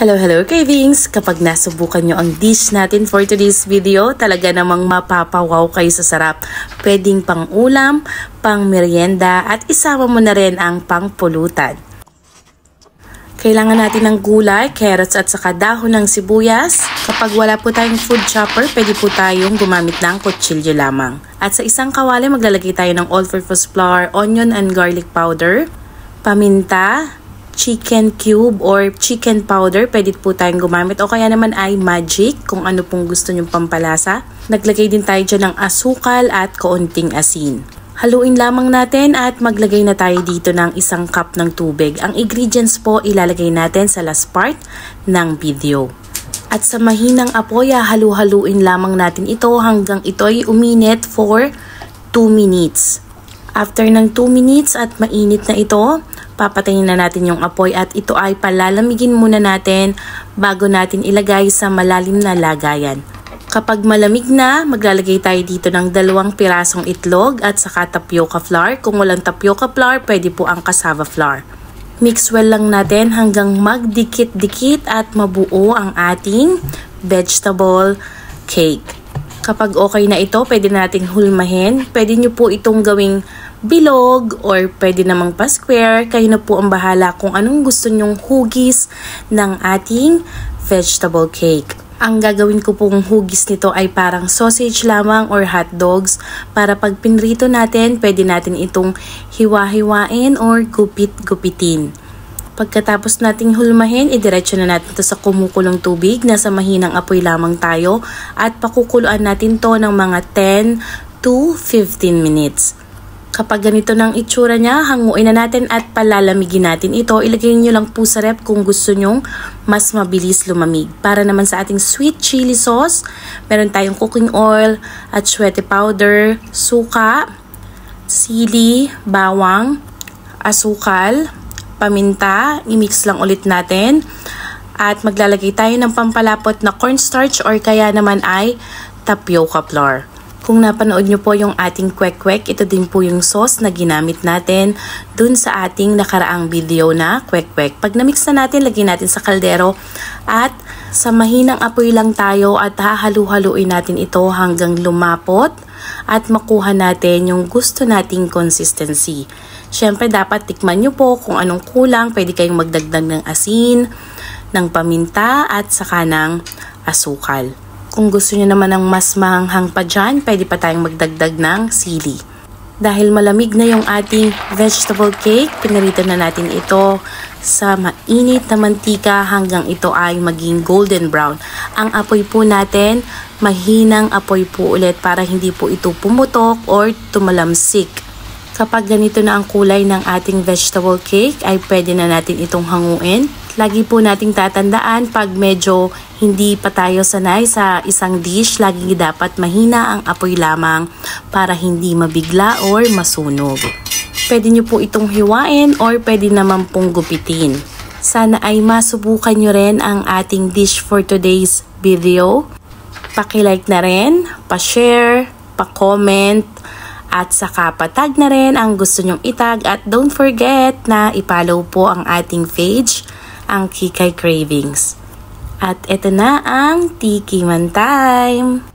Hello cravings! Kapag nasubukan nyo ang dish natin for today's video, talaga namang mapapawaw kayo sa sarap. Pwedeng pang ulam, pang merienda at isama mo na rin ang pangpulutan. Kailangan natin ng gulay, carrots at saka dahon ng sibuyas. Kapag wala po tayong food chopper, pwede po tayong gumamit ng kutsilyo lamang. At sa isang kawali, maglalagay tayo ng all-purpose flour, onion and garlic powder, paminta, chicken cube or chicken powder, pwede po tayong gumamit o kaya naman ay magic kung ano pong gusto nyong pampalasa. Naglagay din tayo dyan ng asukal at kaunting asin. Haluin lamang natin at maglagay na tayo dito ng 1 cup ng tubig. Ang ingredients po ilalagay natin sa last part ng video. At sa mahinang apoy, halu-haluin lamang natin ito hanggang ito ay uminit for 2 minutes. After ng 2 minutes at mainit na ito, papatayin na natin yung apoy at ito ay palalamigin muna natin bago natin ilagay sa malalim na lagayan. Kapag malamig na, maglalagay tayo dito ng 2 pirasong itlog at saka tapioca flour. Kung walang tapioca flour, pwede po ang cassava flour. Mix well lang natin hanggang magdikit-dikit at mabuo ang ating vegetable cake. Kapag okay na ito, pwede nating hulmahin. Pwede nyo po itong gawing bilog or pwede namang pa-square. Kayo na po ang bahala kung anong gusto nyong hugis ng ating vegetable cake. Ang gagawin ko pong hugis nito ay parang sausage lamang or hot dogs. Para pag pinrito natin, pwede natin itong hiwa-hiwain or gupit-gupitin. Pagkatapos nating hulmahin, idiretso na natin ito sa kumukulong tubig. Nasa mahinang apoy lamang tayo at pakukuluan natin to ng mga 10 to 15 minutes. Kapag ganito ng itsura niya, hanguin na natin at palalamigin natin ito. Ilagay niyo lang po sa ref kung gusto nyong mas mabilis lumamig. Para naman sa ating sweet chili sauce, meron tayong cooking oil at suete powder, suka, sili, bawang, asukal, paminta. I-mix lang ulit natin. At maglalagay tayo ng pampalapot na cornstarch or kaya naman ay tapioca flour. Kung napanood nyo po yung ating kwek-kwek, ito din po yung sauce na ginamit natin dun sa ating nakaraang video na kwek-kwek. Pag na-mix na natin, lagyan natin sa kaldero at sa mahinang apoy lang tayo at hahalu-haluin natin ito hanggang lumapot at makuha natin yung gusto nating consistency. Siyempre, dapat tikman nyo po kung anong kulang. Pwede kayong magdagdag ng asin, ng paminta at saka ng asukal. Kung gusto niyo naman ng mas mahanghang pa dyan, pwede pa tayong magdagdag ng sili. Dahil malamig na yung ating vegetable cake, pinarito na natin ito sa mainit na mantika hanggang ito ay maging golden brown. Ang apoy po natin, mahinang apoy po ulit para hindi po ito pumutok or tumalamsik. Kapag ganito na ang kulay ng ating vegetable cake, ay pwede na natin itong hanguin. Lagi po nating tatandaan pag medyo hindi pa tayo sanay sa isang dish, lagi dapat mahina ang apoy lamang para hindi mabigla or masunog. Pwede nyo po itong hiwain or pwede naman pong gupitin. Sana ay masubukan nyo rin ang ating dish for today's video. Paki-like na rin, pa-share, pa-comment, at saka patag na rin ang gusto nyong itag at don't forget na i-follow po ang ating page, ang Kikay Cravings. At ito na ang Tiki Man Time!